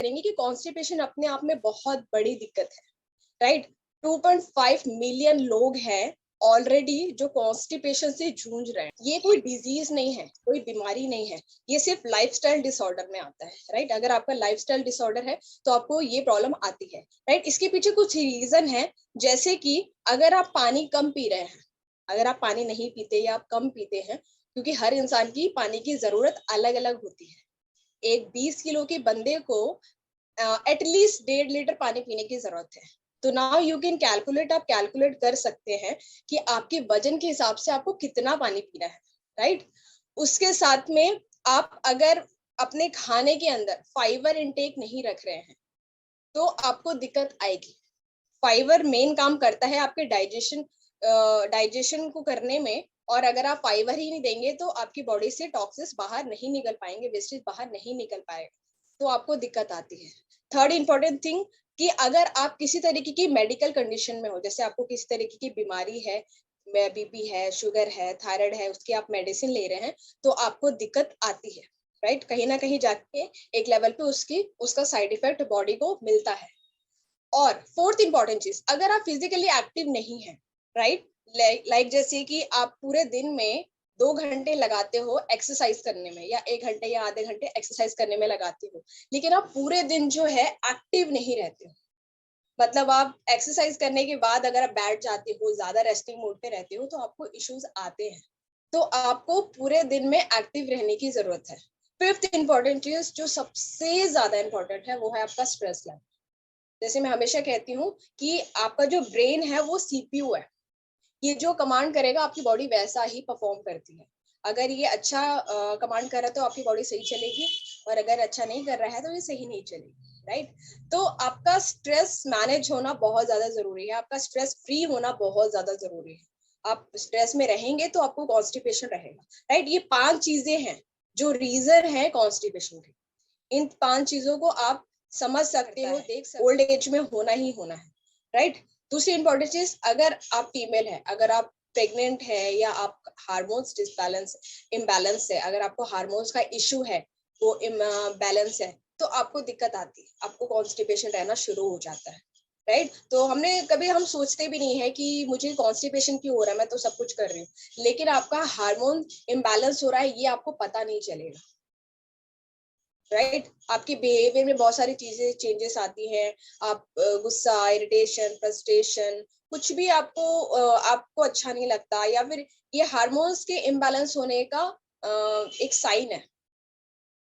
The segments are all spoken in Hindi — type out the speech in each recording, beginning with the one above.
करेंगे कि कॉन्स्टिपेशन अपने आप में बहुत बड़ी दिक्कत है, राइट। 2.5 मिलियन लोग हैं ऑलरेडी जो कॉन्स्टिपेशन से जूझ रहे हैं। ये कोई डिजीज नहीं है, कोई बीमारी नहीं है, ये सिर्फ लाइफस्टाइल डिसऑर्डर में आता है, राइट। अगर आपका लाइफस्टाइल डिसऑर्डर है तो आपको ये प्रॉब्लम आती है, राइट। इसके पीछे कुछ रीजन है, जैसे कि अगर आप पानी कम पी रहे हैं, अगर आप पानी नहीं पीते या आप कम पीते हैं, क्योंकि हर इंसान की पानी की जरूरत अलग अलग होती है। एक 20 किलो के बंदे को एटलीस्ट 1.5 लीटर पानी पीने की जरूरत है। तो नाउ यू कैन कैलकुलेट, आप कैलकुलेट कर सकते हैं कि आपके वजन के हिसाब से आपको कितना पानी पीना है, राइट। उसके साथ में आप अगर अपने खाने के अंदर फाइबर इनटेक नहीं रख रहे हैं तो आपको दिक्कत आएगी। फाइबर मेन काम करता है आपके डाइजेशन को करने में, और अगर आप फाइबर ही नहीं देंगे तो आपकी बॉडी से टॉक्सिन्स बाहर नहीं निकल पाएंगे, वेस्टेज बाहर नहीं निकल पाएगा, तो आपको दिक्कत आती है। थर्ड इंपॉर्टेंट थिंग कि अगर आप किसी तरीके की मेडिकल कंडीशन में हो, जैसे आपको किसी तरीके की बीमारी है, बीपी है, शुगर है, थायराइड है, उसकी आप मेडिसिन ले रहे हैं, तो आपको दिक्कत आती है, राइट। कहीं ना कहीं जाके एक लेवल पे उसका साइड इफेक्ट बॉडी को मिलता है। और फोर्थ इंपॉर्टेंट चीज, अगर आप फिजिकली एक्टिव नहीं है, राइट, लाइक जैसे कि आप पूरे दिन में 2 घंटे लगाते हो एक्सरसाइज करने में, या 1 घंटे या आधे घंटे एक्सरसाइज करने में लगाते हो, लेकिन आप पूरे दिन जो है एक्टिव नहीं रहते हो, मतलब आप एक्सरसाइज करने के बाद अगर आप बैठ जाते हो, ज्यादा रेस्टिंग मोड पे रहते हो, तो आपको इश्यूज आते हैं। तो आपको पूरे दिन में एक्टिव रहने की जरूरत है। फिफ्थ इंपॉर्टेंट चीज जो सबसे ज्यादा इंपॉर्टेंट है वो है आपका स्ट्रेस लेवल। जैसे मैं हमेशा कहती हूँ कि आपका जो ब्रेन है वो सीपीयू है, ये जो कमांड करेगा आपकी बॉडी वैसा ही परफॉर्म करती है। अगर ये अच्छा कमांड कर रहा है तो आपकी बॉडी सही चलेगी, और अगर अच्छा नहीं कर रहा है तो ये सही नहीं चलेगी, राइट। तो आपका स्ट्रेस मैनेज होना बहुत ज्यादा जरूरी है, आपका स्ट्रेस फ्री होना बहुत ज्यादा जरूरी है। आप स्ट्रेस में रहेंगे तो आपको कॉन्स्टिपेशन रहेगा, राइट। ये 5 चीजें हैं जो रीजन है कॉन्स्टिपेशन के। इन 5 चीजों को आप समझ सकते हो, देख सकते हो, ओल्ड एज में होना ही होना है, राइट। दूसरी इंपॉर्टेंट चीज, अगर आप फीमेल है, अगर आप प्रेग्नेंट है, या आप हार्मोन्स इम्बैलेंस है, अगर आपको हार्मोन्स का इशू है, वो बैलेंस है, तो आपको दिक्कत आती है, आपको कॉन्स्टिपेशन रहना शुरू हो जाता है, राइट। तो हम सोचते भी नहीं है कि मुझे कॉन्स्टिपेशन क्यों हो रहा है, मैं तो सब कुछ कर रही हूँ, लेकिन आपका हार्मोन इम्बैलेंस हो रहा है, ये आपको पता नहीं चलेगा, राइट। आपके बिहेवियर में बहुत सारी चीजें चेंजेस आती हैं, आप गुस्सा, इरिटेशन, फ्रस्ट्रेशन, कुछ भी आपको अच्छा नहीं लगता, या फिर ये हार्मोन्स के इम्बैलेंस होने का एक साइन है,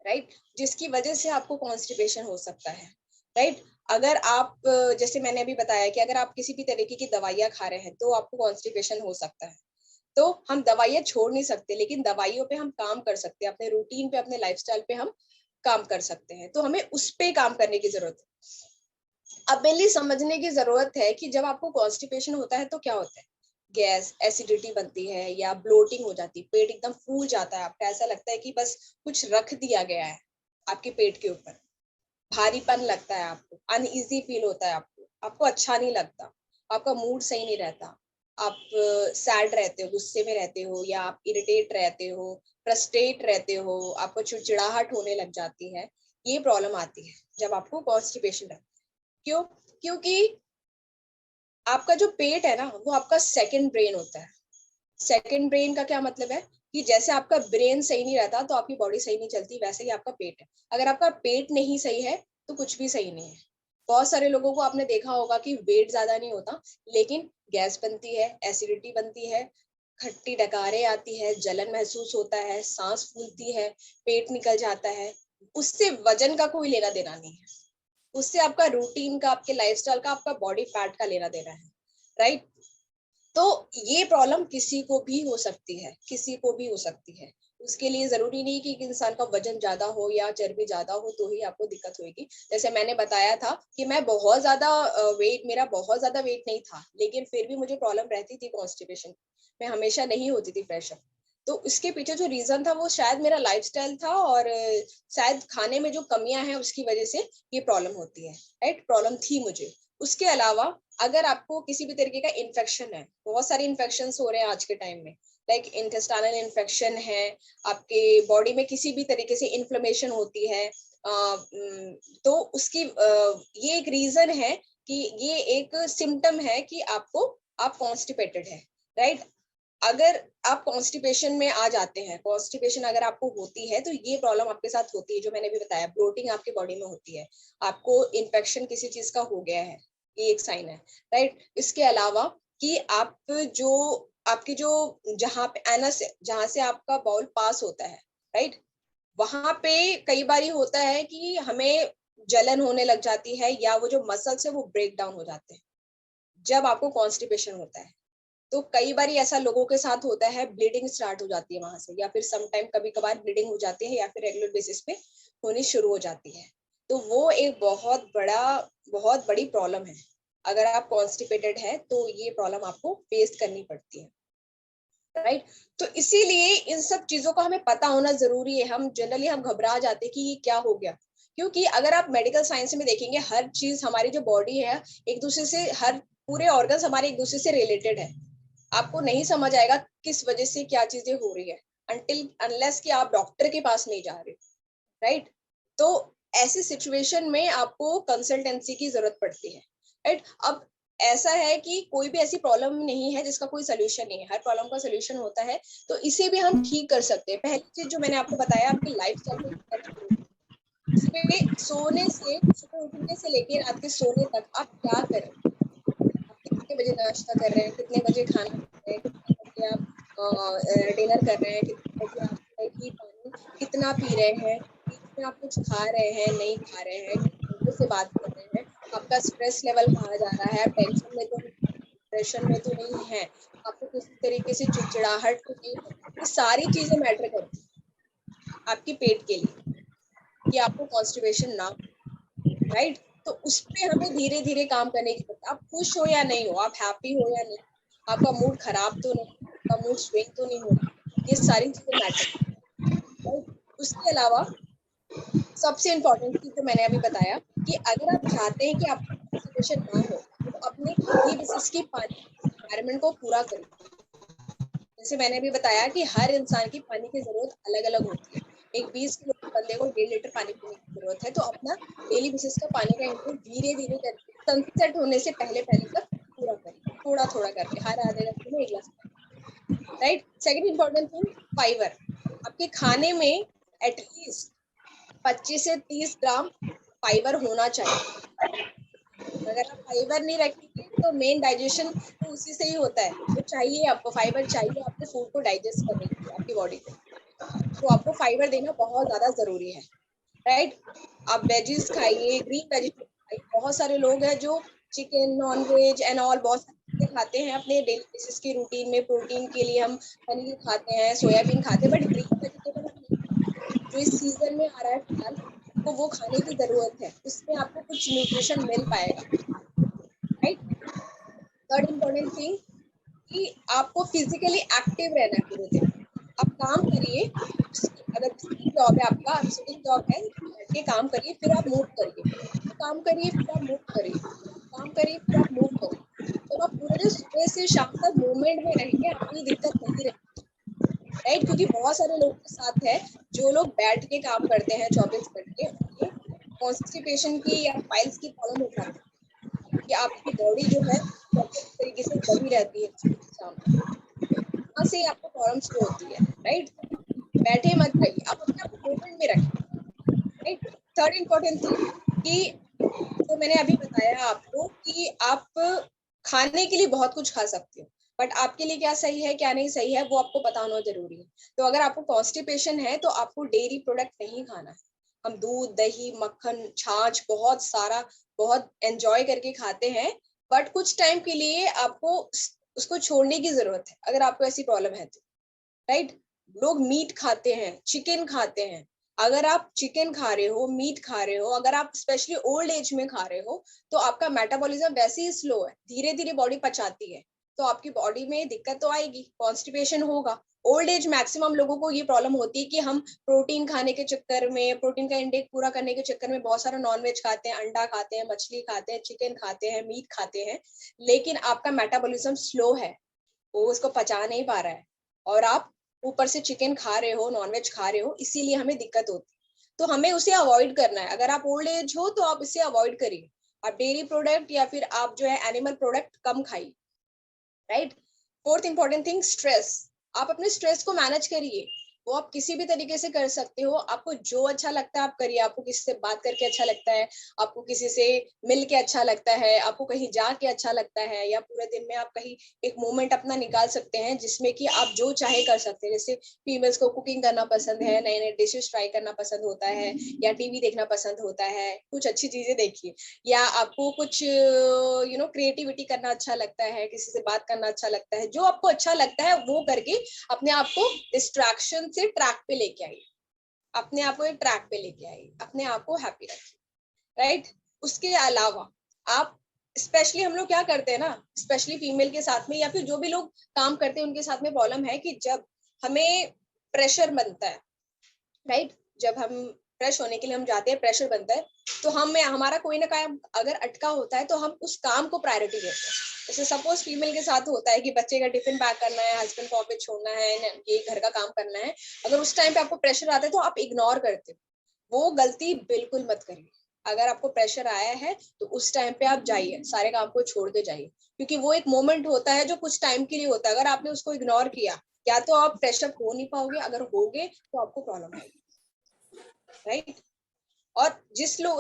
राइट, जिसकी वजह से आपको कॉन्स्टिपेशन हो सकता है, राइट। अगर आप जैसे मैंने अभी बताया कि अगर आप किसी भी तरीके की दवाइयाँ खा रहे हैं तो आपको कॉन्स्टिपेशन हो सकता है। तो हम दवाइयाँ छोड़ नहीं सकते, लेकिन दवाइयों पे हम काम कर सकते हैं, अपने रूटीन पे, अपने लाइफस्टाइल पे हम काम कर सकते हैं, तो हमें उस पे काम करने की जरूरत है। अब मेनली समझने की जरूरत है कि जब आपको कॉन्स्टिपेशन होता है तो क्या होता है। गैस, एसिडिटी बनती है, या ब्लोटिंग हो जाती है, पेट एकदम फूल जाता है, आपको ऐसा लगता है कि बस कुछ रख दिया गया है आपके पेट के ऊपर। भारीपन लगता है आपको, अनईजी फील होता है आपको, आपको अच्छा नहीं लगता, आपका मूड सही नहीं रहता, आप सैड रहते हो, गुस्से में रहते हो, या आप इरिटेट रहते हो, फ्रस्ट्रेट रहते हो, आपको चिड़चिड़ाहट होने लग जाती है। ये प्रॉब्लम आती है जब आपको कॉन्स्टिपेशन रहता है। क्यों? क्योंकि आपका जो पेट है ना, वो आपका सेकंड ब्रेन होता है। सेकंड ब्रेन का क्या मतलब है कि जैसे आपका ब्रेन सही नहीं रहता तो आपकी बॉडी सही नहीं चलती, वैसे ही आपका पेट है। अगर आपका पेट नहीं सही है तो कुछ भी सही नहीं है। बहुत सारे लोगों को आपने देखा होगा कि वेट ज्यादा नहीं होता, लेकिन गैस बनती है, एसिडिटी बनती है, खट्टी डकारें आती है, जलन महसूस होता है, सांस फूलती है, पेट निकल जाता है। उससे वजन का कोई लेना देना नहीं है, उससे आपका रूटीन का, आपके लाइफस्टाइल का, आपका बॉडी फैट का लेना देना है, राइट। तो ये प्रॉब्लम किसी को भी हो सकती है, किसी को भी हो सकती है। उसके लिए जरूरी नहीं कि इंसान का वजन ज्यादा हो या चर्बी ज्यादा हो तो ही आपको दिक्कत होगी। जैसे मैंने बताया था कि मैं बहुत ज्यादा मेरा बहुत ज्यादा वेट नहीं था, लेकिन फिर भी मुझे प्रॉब्लम रहती थी कॉन्स्टिपेशन। मैं हमेशा नहीं होती थी फ्रेश। तो उसके पीछे जो रीजन था वो शायद मेरा लाइफस्टाइल था, और शायद खाने में जो कमियां हैं उसकी वजह से ये प्रॉब्लम होती है, राइट। प्रॉब्लम थी मुझे। उसके अलावा अगर आपको किसी भी तरीके का इन्फेक्शन है, बहुत सारे इन्फेक्शन हो रहे हैं आज के टाइम में, लाइक इंटेस्टाइनल इन्फेक्शन है, आपके बॉडी में किसी भी तरीके से इन्फ्लेमेशन होती है, तो उसकी ये एक रीजन है कि ये एक सिम्टम है कि आप कॉन्स्टिपेटेड है, राइट। अगर आप कॉन्स्टिपेशन में आ जाते हैं, कॉन्स्टिपेशन अगर आपको होती है तो ये प्रॉब्लम आपके साथ होती है, जो मैंने भी बताया, ब्लोटिंग आपके बॉडी में होती है, आपको इन्फेक्शन किसी चीज का हो गया है, ये एक साइन है, राइट। इसके अलावा कि आप जो आपकी जो जहाँ पे एनस है, जहाँ से आपका बाउल पास होता है, राइट, वहां पे कई बार होता है कि हमें जलन होने लग जाती है, या वो जो मसल्स है वो ब्रेक डाउन हो जाते हैं जब आपको कॉन्स्टिपेशन होता है। तो कई बार ऐसा लोगों के साथ होता है, ब्लीडिंग स्टार्ट हो जाती है वहां से, या फिर सम टाइम कभी कभार ब्लीडिंग हो जाती है, या फिर रेगुलर बेसिस पे होनी शुरू हो जाती है। तो वो एक बहुत बड़ी प्रॉब्लम है। अगर आप कॉन्स्टिपेटेड है तो ये प्रॉब्लम आपको फेस करनी पड़ती है, राइट। तो इसीलिए इन सब चीजों का हमें पता होना जरूरी है। हम जनरली घबरा जाते हैं कि ये क्या हो गया, क्योंकि अगर आप मेडिकल साइंस में देखेंगे, हर चीज, हमारी जो बॉडी है एक दूसरे से, हर पूरे ऑर्गन्स हमारे एक दूसरे से रिलेटेड है। आपको नहीं समझ आएगा किस वजह से क्या चीजें हो रही है अनटिल अनलेस कि आप डॉक्टर के पास नहीं जा रहे, राइट। तो ऐसी सिचुएशन में आपको कंसल्टेंसी की जरूरत पड़ती है, राइट। अब ऐसा है कि कोई भी ऐसी प्रॉब्लम नहीं है जिसका कोई सोल्यूशन नहीं है, हर प्रॉब्लम का सोल्यूशन होता है। तो इसे भी हम ठीक कर सकते हैं। पहली चीज जो मैंने आपको बताया, आपकी लाइफ स्टाइल, सोने से, सुबह उठने से लेके रात के सोने तक आप क्या करें, आप कितने बजे नाश्ता कर रहे हैं, कितने बजे खाना खा रहे हैं, कितने बजे आप डिनर कर रहे हैं, कितने बजे आप दही पानी कितना पी रहे हैं, बीच में आप कुछ खा रहे हैं नहीं खा रहे हैं, किस लोगों से बात कर रहे हैं, आपका स्ट्रेस लेवल कहाँ जा रहा है, आप टेंशन में तो, डिप्रेशन में तो नहीं है, आपको किसी तरीके से चिड़चिड़ाहट तो नहीं है। ये सारी चीजें मैटर करती है आपकी पेट के लिए, कि आपको कॉन्स्टिपेशन ना, राइट। तो उस पे हमें धीरे धीरे काम करने की जरूरत है। आप खुश हो या नहीं हो, आप हैप्पी हो या नहीं, आपका मूड खराब तो नहीं, आपका मूड स्विंग तो नहीं हो रहा, ये सारी चीजें मैटर, राइट। उसके अलावा सबसे इम्पोर्टेंट चीज जो मैंने अभी बताया, कि अगर आप चाहते हैं कि आपको कॉन्स्टिपेशन ना हो, तो अपने डेली बेसिस की पानी रिक्वायरमेंट को पूरा करिए। जैसे मैंने अभी बताया कि हर इंसान की पानी की जरूरत अलग अलग होती है। एक 20 किलो के बंदे को 1.5 लीटर पानी पीने की जरूरत है, तो अपना डेली बेसिस का पानी का इंटेक धीरे धीरे करके सनसेट होने से पहले पहले तक पूरा करिए, थोड़ा थोड़ा करके, हर आधे घंटे में 1 गिलास, right. Second important thing, fibre. आपके खाने में एटलीस्ट 25 से 30 ग्राम फाइबर होना चाहिए। अगर आप फाइबर नहीं रखेंगे तो मेन डाइजेशन तो उसी से ही होता है, तो चाहिए आपको फाइबर, चाहिए आपको फूड को डाइजेस्ट करने के लिए आपकी बॉडी को, तो आपको फाइबर देना बहुत ज्यादा जरूरी है, राइट। आप वेजीज खाइए, ग्रीन वेजिटेबल खाइए। बहुत सारे लोग हैं जो chicken, non veg and all बहुत सारी चीजें खाते हैं अपने डेली बेसिस की रूटीन में, प्रोटीन के लिए हम पनीर खाते हैं, सोयाबीन खाते हैं, बट ग्रीन वेजिटेबल हम नहीं खाते। जो इस सीजन में आ रहा है फिलहाल, आपको वो खाने की जरूरत है, उसमें आपको कुछ न्यूट्रिशन मिल पाएगा, राइट। थर्ड इम्पोर्टेंट थिंग, कि आपको फिजिकली एक्टिव रहना है पूरे दिन। आप काम करिए, अगर सिटिंग जॉब है आपका, सिटिंग जॉब है, बैठ के काम करिए, फिर आप मूव करिए, काम करिए फिर आप मूव करिए, काम करिए फिर आप मूव करिए। तो आप पूरे दिन सुबह से शाम तक मूवमेंट में रहेंगे, आपको ये दिक्कत नहीं रहेगी, राइट। क्योंकि बहुत सारे लोगों के साथ है, जो लोग बैठ के काम करते हैं 24 घंटे, उन्हें कॉन्स्टिपेशन की या पाइल्स की प्रॉब्लम हो जाती है, कि आपकी बॉडी जो है प्रॉपर तरीके से दबी रहती है सुबह से शाम तक, वहां से आपको प्रॉब्लम शुरू होती है, राइट। बैठे मत रहिए, आप अपने आप को मूवमेंट में रखिए, राइट। थर्ड इम्पोर्टेंट थिंग, कि जो मैंने अभी बताया आपको, कि आप खाने के लिए बहुत कुछ खा सकते हो, बट आपके लिए क्या सही है क्या नहीं सही है वो आपको पता होना जरूरी है। तो अगर आपको कॉन्स्टिपेशन है तो आपको डेयरी प्रोडक्ट नहीं खाना है। हम दूध, दही, मक्खन, छाछ बहुत सारा, बहुत एंजॉय करके खाते हैं, बट कुछ टाइम के लिए आपको उसको छोड़ने की जरूरत है, अगर आपको ऐसी प्रॉब्लम है तो, राइट। लोग मीट खाते हैं, चिकन खाते हैं। अगर आप चिकन खा रहे हो, मीट खा रहे हो, अगर आप स्पेशली ओल्ड एज में खा रहे हो, तो आपका मेटाबॉलिज्म वैसे ही स्लो है, धीरे धीरे बॉडी पचाती है, तो आपकी बॉडी में दिक्कत तो आएगी, कॉन्स्टिपेशन होगा। ओल्ड एज मैक्सिमम लोगों को ये प्रॉब्लम होती है कि हम प्रोटीन खाने के चक्कर में, प्रोटीन का इंटेक पूरा करने के चक्कर में बहुत सारा नॉनवेज खाते हैं, अंडा खाते हैं, मछली खाते हैं, चिकन खाते हैं, मीट खाते हैं, लेकिन आपका मेटाबॉलिज्म स्लो है, वो उसको पचा नहीं पा रहा है, और आप ऊपर से चिकन खा रहे हो, नॉनवेज खा रहे हो, इसीलिए हमें दिक्कत होती है। तो हमें उसे अवॉइड करना है। अगर आप ओल्ड एज हो तो आप इसे अवॉइड करिए। आप डेयरी प्रोडक्ट या फिर आप जो है एनिमल प्रोडक्ट कम खाइए, right. Fourth important thing, stress. आप अपने स्ट्रेस को मैनेज करिए। वो आप किसी भी तरीके से कर सकते हो। आपको जो अच्छा लगता है आप करिए। आपको किसी से बात करके अच्छा लगता है, आपको किसी से मिल के अच्छा लगता है, आपको कहीं जाके अच्छा लगता है, या पूरे दिन में आप कहीं एक मोमेंट अपना निकाल सकते हैं जिसमें कि आप जो चाहे कर सकते हैं। जैसे फीमेल्स को कुकिंग करना पसंद है, नए नए डिशेस ट्राई करना पसंद होता है, या टीवी देखना पसंद होता है, कुछ अच्छी चीजें देखिए। या आपको कुछ क्रिएटिविटी करना अच्छा लगता है, किसी से बात करना अच्छा लगता है, जो आपको अच्छा लगता है वो करके अपने आप को डिस्ट्रैक्शन से ट्रैक पे लेके आइए। अपने आप को एक ट्रैक पे लेके आइए, अपने आप को हैप्पी रखिए, राइट। उसके अलावा आप, स्पेशली हम लोग क्या करते हैं ना, स्पेशली फीमेल के साथ में या फिर जो भी लोग काम करते हैं उनके साथ में प्रॉब्लम है कि जब हमें प्रेशर बनता है, राइट, जब हम फ्रेश होने के लिए हम जाते हैं, प्रेशर बनता है, तो हम हमारा कोई ना काम अगर अटका होता है तो हम उस काम को प्रायोरिटी देते हैं। जैसे सपोज फीमेल के साथ होता है कि बच्चे का टिफिन पैक करना है, हस्बैंड को ऑफिस छोड़ना है, ये घर का काम करना है। अगर उस टाइम पे आपको प्रेशर आता है तो आप इग्नोर करते हो। वो गलती बिल्कुल मत करिए। अगर आपको प्रेशर आया है तो उस टाइम पे आप जाइए, सारे काम को छोड़ के जाइए, क्योंकि वो एक मोमेंट होता है जो कुछ टाइम के लिए होता है। अगर आपने उसको इग्नोर किया, या तो आप प्रेशर हो नहीं पाओगे, अगर होगे तो आपको प्रॉब्लम आएगी, राइट। और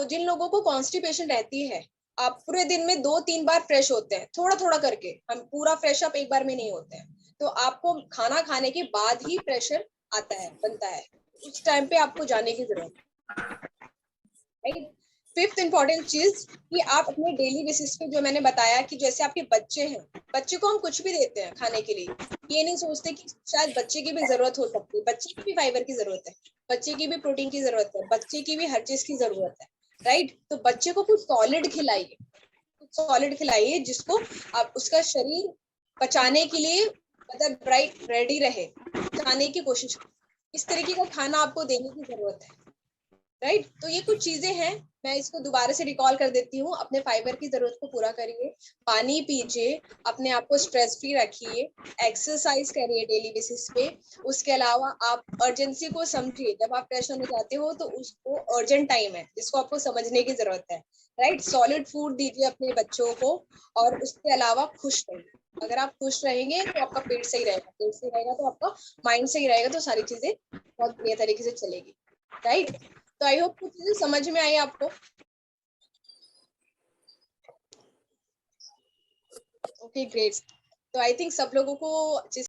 जिन लोगों को कॉन्स्टिपेशन रहती है, आप पूरे दिन में 2-3 बार फ्रेश होते हैं, थोड़ा थोड़ा करके, हम पूरा फ्रेश अप एक बार में नहीं होते हैं। तो आपको खाना खाने के बाद ही प्रेशर आता है, बनता है, उस टाइम पे आपको जाने की जरूरत है, राइट। फिफ्थ इंपॉर्टेंट चीज कि आप अपने डेली बेसिस पे, जो मैंने बताया कि जैसे आपके बच्चे हैं, बच्चे को हम कुछ भी देते हैं खाने के लिए, ये नहीं सोचते कि शायद बच्चे की भी जरूरत हो सकती है। बच्चे की भी फाइबर की जरूरत है, बच्चे की भी प्रोटीन की जरूरत है, बच्चे की भी हर चीज की जरूरत है, राइट। तो बच्चे को कुछ सॉलिड खिलाइए, कुछ सॉलिड खिलाइए जिसको आप उसका शरीर पचाने के लिए, मतलब राइट, रेडी रहे, पचाने की कोशिश। इस तरीके का खाना आपको देने की जरूरत है, राइट। तो ये कुछ चीजें हैं, मैं इसको दोबारा से रिकॉल कर देती हूँ। अपने फाइबर की जरूरत को पूरा करिए, पानी पीजिए, अपने आप को स्ट्रेस फ्री रखिए, एक्सरसाइज करिए डेली बेसिस पे। उसके अलावा आप अर्जेंसी को समझिए। जब आप फ्रेश होने जाते हो तो उसको अर्जेंट टाइम है जिसको आपको समझने की जरूरत है, राइट। सॉलिड फूड दीजिए अपने बच्चों को। और उसके अलावा खुश रहिए। अगर आप खुश रहेंगे तो आपका पेट सही रहेगा, पेट सही रहेगा तो आपका माइंड सही रहेगा, तो सारी चीजें बहुत बढ़िया तरीके से चलेगी, राइट। तो आई होप कुछ चीजें समझ में आई आपको। Okay great. तो आई थिंक सब लोगों को